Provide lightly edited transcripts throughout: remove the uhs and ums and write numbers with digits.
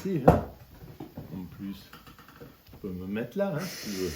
Si, hein. En plus, tu peux me mettre là, hein, si tu veux.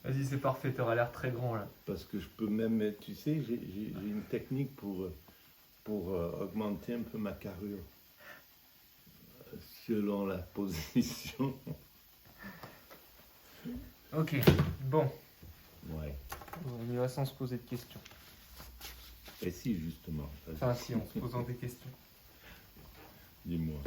Vas-y, c'est parfait, tu auras l'air très grand là. Parce que je peux même mettre, tu sais, j'ai une technique pour augmenter un peu ma carrure. Selon la position. Ok, bon, Ouais. on y va sans se poser de questions. Et si, justement. Enfin, si, en se posant des questions. Dis-moi.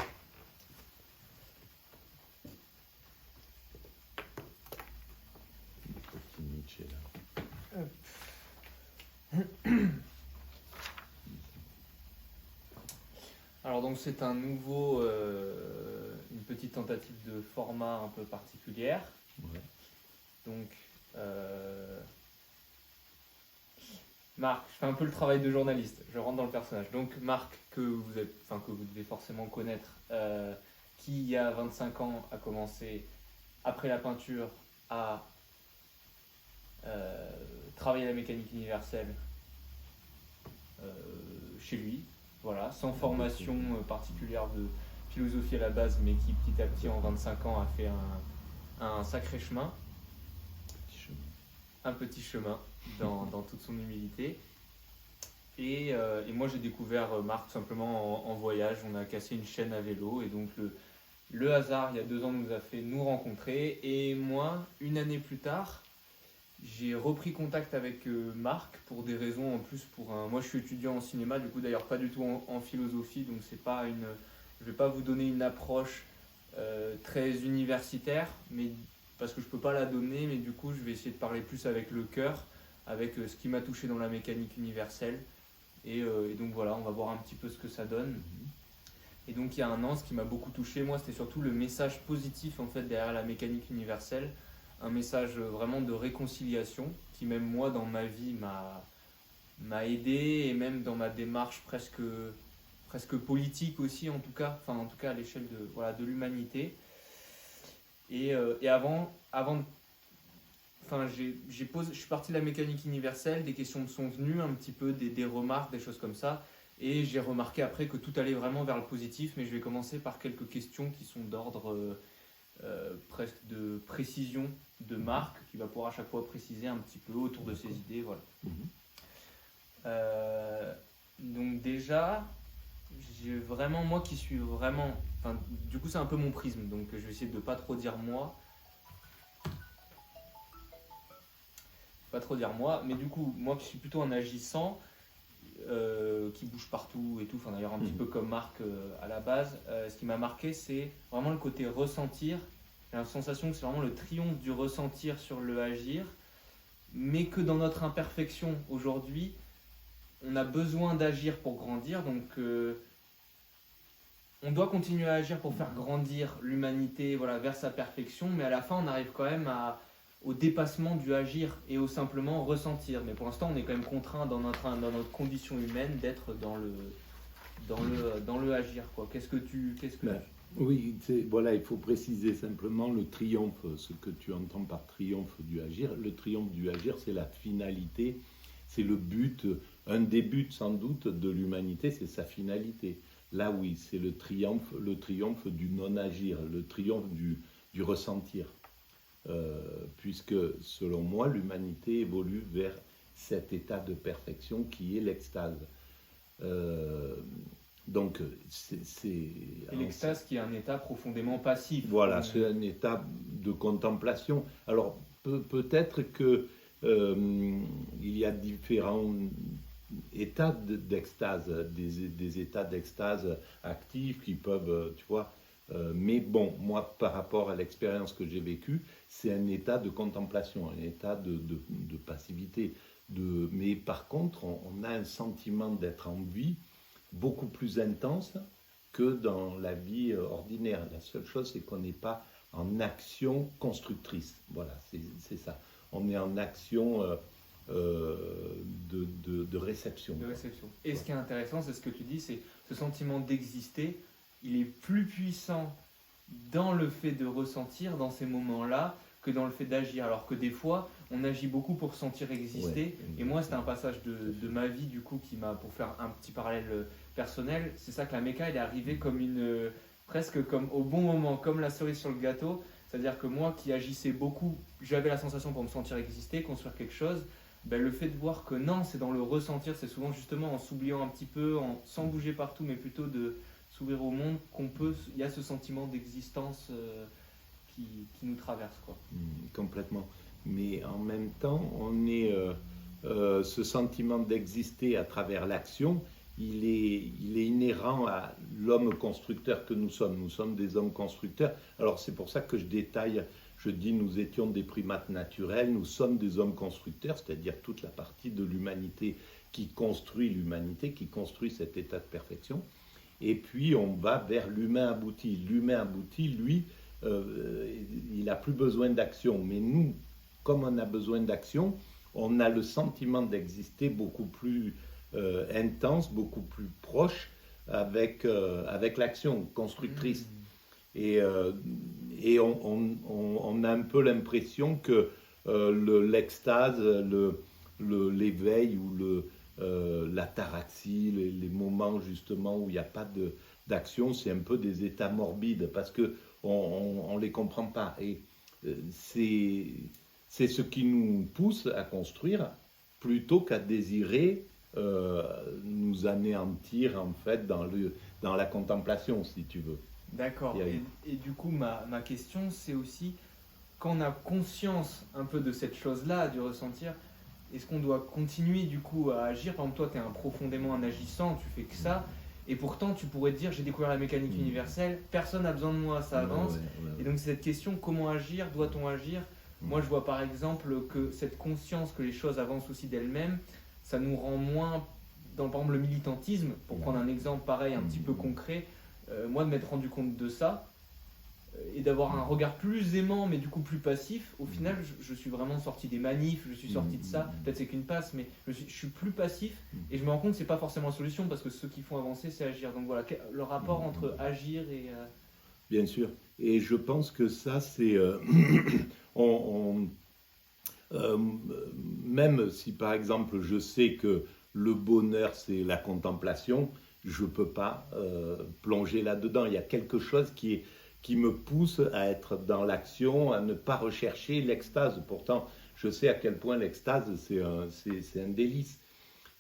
Petit Nietzsche, là. Alors donc c'est un nouveau, une petite tentative de format un peu particulière. Ouais. Donc, Marc, je fais un peu le travail de journaliste, je rentre dans le personnage. Donc Marc, que vous devez forcément connaître, qui il y a 25 ans a commencé, après la peinture, à travailler la mécanique universelle chez lui, voilà, sans formation particulière de philosophie à la base, mais qui petit à petit en 25 ans a fait un sacré chemin, Petit chemin. un petit chemin dans toute son humilité. Et moi j'ai découvert Marc tout simplement en voyage, on a cassé une chaîne à vélo et donc le hasard il y a 2 ans nous a fait nous rencontrer et moi une année plus tard j'ai repris contact avec Marc pour des raisons en plus moi je suis étudiant en cinéma du coup d'ailleurs pas du tout en philosophie donc c'est pas je vais pas vous donner une approche très universitaire mais parce que je peux pas la donner mais du coup je vais essayer de parler plus avec le cœur avec ce qui m'a touché dans la mécanique universelle et donc voilà on va voir un petit peu ce que ça donne. Et donc il y a 1 an, ce qui m'a beaucoup touché, moi, c'était surtout le message positif en fait derrière la mécanique universelle, un message vraiment de réconciliation qui même moi dans ma vie m'a aidé et même dans ma démarche presque politique aussi en tout cas à l'échelle de l'humanité. Et je suis parti de la mécanique universelle, des questions me sont venues un petit peu, des remarques, des choses comme ça. Et j'ai remarqué après que tout allait vraiment vers le positif, mais je vais commencer par quelques questions qui sont d'ordre presque de précision de Marc, qui va pouvoir à chaque fois préciser un petit peu autour de ses idées. Voilà. Donc déjà, j'ai vraiment, moi qui suis vraiment... du coup c'est un peu mon prisme, donc je vais essayer de ne pas trop dire moi. Mais du coup, moi qui suis plutôt un agissant, qui bouge partout et tout, d'ailleurs un petit peu comme Marc à la base, ce qui m'a marqué c'est vraiment le côté ressentir. J'ai la sensation que c'est vraiment le triomphe du ressentir sur le agir, mais que dans notre imperfection aujourd'hui, on a besoin d'agir pour grandir, donc on doit continuer à agir pour faire grandir l'humanité vers sa perfection, mais à la fin on arrive quand même au dépassement du agir et au simplement ressentir. Mais pour l'instant, on est quand même contraint dans notre condition humaine d'être dans le agir. Oui, voilà, il faut préciser simplement le triomphe, ce que tu entends par triomphe du agir. Le triomphe du agir, c'est la finalité, c'est le but, un des buts sans doute de l'humanité, c'est sa finalité. Là, oui, c'est le triomphe du non-agir, le triomphe du ressentir. Puisque, selon moi, l'humanité évolue vers cet état de perfection qui est l'extase. Donc, et l'extase qui est un état profondément passif. Voilà, c'est un état de contemplation. Alors, peut-être que il y a différents états d'extase, des états d'extase actifs qui peuvent, tu vois. Mais bon, moi, par rapport à l'expérience que j'ai vécue, c'est un état de contemplation, un état de passivité. Mais par contre, on a un sentiment d'être en vie beaucoup plus intense que dans la vie ordinaire. La seule chose, c'est qu'on n'est pas en action constructrice. Voilà, c'est ça. On est en action de réception. De réception. Et ce qui est intéressant, c'est ce que tu dis, c'est ce sentiment d'exister, il est plus puissant dans le fait de ressentir dans ces moments-là que dans le fait d'agir. Alors que des fois, on agit beaucoup pour sentir exister. Ouais, et moi, c'était un passage de ma vie, du coup, qui m'a, pour faire un petit parallèle personnel, c'est ça que la méca, elle est arrivée comme presque comme au bon moment, comme la cerise sur le gâteau. C'est-à-dire que moi qui agissais beaucoup, j'avais la sensation pour me sentir exister, construire quelque chose. Ben, le fait de voir que non, c'est dans le ressentir, c'est souvent justement en s'oubliant un petit peu, sans bouger partout, mais plutôt de s'ouvrir au monde, il y a ce sentiment d'existence qui nous traverse, quoi. Complètement. Mais en même temps, ce sentiment d'exister à travers l'action, il est inhérent à l'homme constructeur que nous sommes. Nous sommes des hommes constructeurs. Alors c'est pour ça que je détaille, je dis nous étions des primates naturels, nous sommes des hommes constructeurs, c'est-à-dire toute la partie de l'humanité, qui construit cet état de perfection. Et puis on va vers l'humain abouti. L'humain abouti, lui, il n'a plus besoin d'action. Mais nous, comme on a besoin d'action, on a le sentiment d'exister beaucoup plus intense, beaucoup plus proche avec l'action constructrice. Et on a un peu l'impression que l'extase, l'éveil ou l'ataraxie, les moments justement où il n'y a pas d'action, c'est un peu des états morbides parce qu'on ne les comprend pas. Et c'est ce qui nous pousse à construire plutôt qu'à désirer nous anéantir en fait dans la contemplation, si tu veux. D'accord. Et du coup, ma question, c'est aussi, quand on a conscience un peu de cette chose-là, du ressentir, est-ce qu'on doit continuer du coup à agir? Par exemple, toi, tu es profondément un agissant, tu fais que ça, et pourtant tu pourrais te dire, j'ai découvert la mécanique universelle, personne n'a besoin de moi, ça avance. Et donc cette question, comment agir? Doit-on agir? Moi, je vois par exemple que cette conscience que les choses avancent aussi d'elles-mêmes, ça nous rend moins dans, par exemple, le militantisme, pour prendre un exemple pareil, un petit peu concret. Moi, de m'être rendu compte de ça, et d'avoir un regard plus aimant, mais du coup plus passif, au final, je suis vraiment sorti des manifs, je suis sorti de ça. Peut-être c'est qu'une passe, mais je suis plus passif, et je me rends compte que c'est pas forcément la solution, parce que ce qui font avancer, c'est agir. Donc voilà, le rapport entre agir et... Bien sûr. Et je pense que ça, c'est... même si, par exemple, je sais que le bonheur, c'est la contemplation, je ne peux pas plonger là-dedans. Il y a quelque chose qui me pousse à être dans l'action, à ne pas rechercher l'extase. Pourtant, je sais à quel point l'extase, c'est un délice.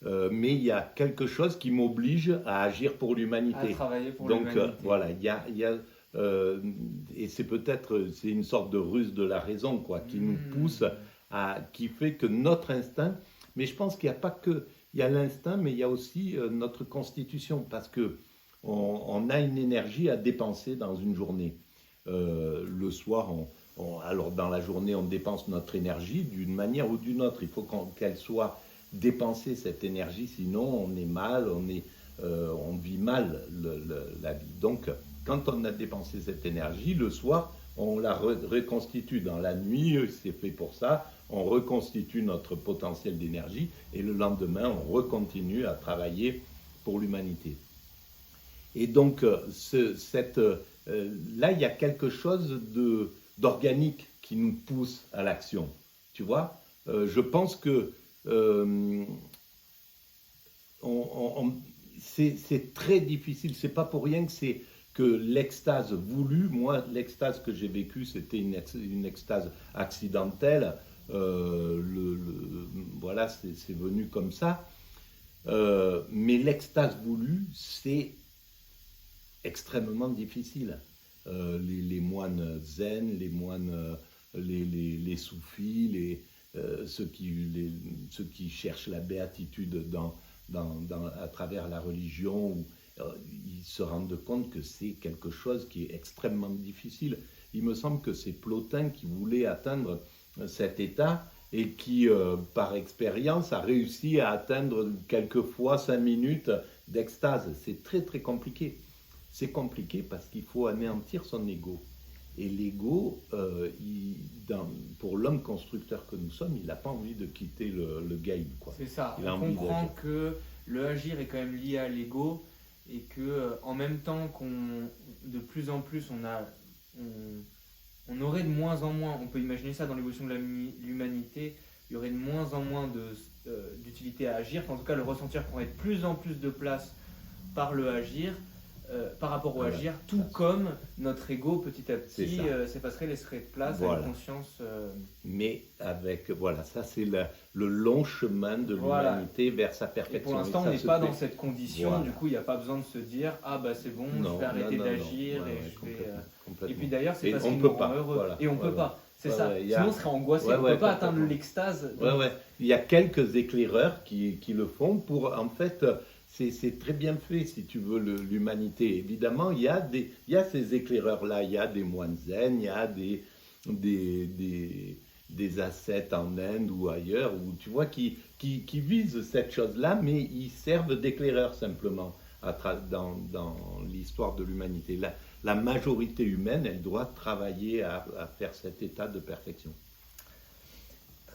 Mais il y a quelque chose qui m'oblige à agir pour l'humanité. À travailler pour l'humanité. Donc, voilà, il y a et c'est une sorte de ruse de la raison, quoi, qui nous pousse qui fait que notre instinct, mais je pense qu'il n'y a pas que, il y a l'instinct, mais il y a aussi notre constitution, parce que on a une énergie à dépenser dans une journée. Le soir, alors dans la journée, on dépense notre énergie d'une manière ou d'une autre. Il faut qu'elle soit dépensée, cette énergie, sinon on est mal, on vit mal la vie. Donc, quand on a dépensé cette énergie, le soir, on la reconstitue. Dans la nuit, c'est fait pour ça, on reconstitue notre potentiel d'énergie et le lendemain, on recontinue à travailler pour l'humanité. Et donc, là, il y a quelque chose d'organique qui nous pousse à l'action. Tu vois, je pense que c'est très difficile. C'est pas pour rien que l'extase voulue, moi, l'extase que j'ai vécue, c'était une extase accidentelle. Voilà, c'est venu comme ça. Mais l'extase voulue, c'est extrêmement difficile. Les moines zen, les moines, les soufis, ceux qui cherchent la béatitude à travers la religion, ils se rendent compte que c'est quelque chose qui est extrêmement difficile. Il me semble que c'est Plotin qui voulait atteindre cet état et qui, par expérience, a réussi à atteindre quelquefois 5 minutes d'extase. C'est très très compliqué. C'est compliqué parce qu'il faut anéantir son ego. Et l'ego, pour l'homme constructeur que nous sommes, il n'a pas envie de quitter le game, quoi. C'est ça, on comprend que le agir est quand même lié à l'ego et que en même temps de plus en plus on aurait de moins en moins, on peut imaginer ça dans l'évolution de l'humanité, il y aurait de moins en moins d'utilité à agir, en tout cas le ressentir prendrait de plus en plus de place par le agir. par rapport au Voilà. agir, tout comme notre ego petit à C'est petit ça. s'effacerait, laisserait de place à Voilà. une conscience. Mais avec, voilà, ça c'est le long chemin de Voilà. l'humanité vers sa Et perfection. pour l'instant, on ça n'est se pas fait. dans cette condition, Voilà. du coup, il n'y a pas besoin de se dire ah bah c'est bon, Non, je vais arrêter non, non, d'agir non. Ouais, et ouais, je vais. complètement, Et complètement. puis d'ailleurs, c'est Et parce on qu'il peut nous rend pas, heureux. voilà. Et on Ouais, peut ouais. pas, c'est Ouais, ça. ouais, Sinon, on serait angoissé, Ouais, on ouais, peut pas atteindre complètement. l'extase. Ouais, Donc, ouais. Il y a quelques éclaireurs qui le font pour, en fait, c'est très bien fait, si tu veux, l'humanité. Évidemment, il y a ces éclaireurs-là, il y a des moines zen, il y a des ascètes en Inde ou ailleurs, où tu vois, qui visent cette chose-là, mais ils servent d'éclaireurs simplement dans l'histoire de l'humanité. La majorité humaine, elle doit travailler à faire cet état de perfection.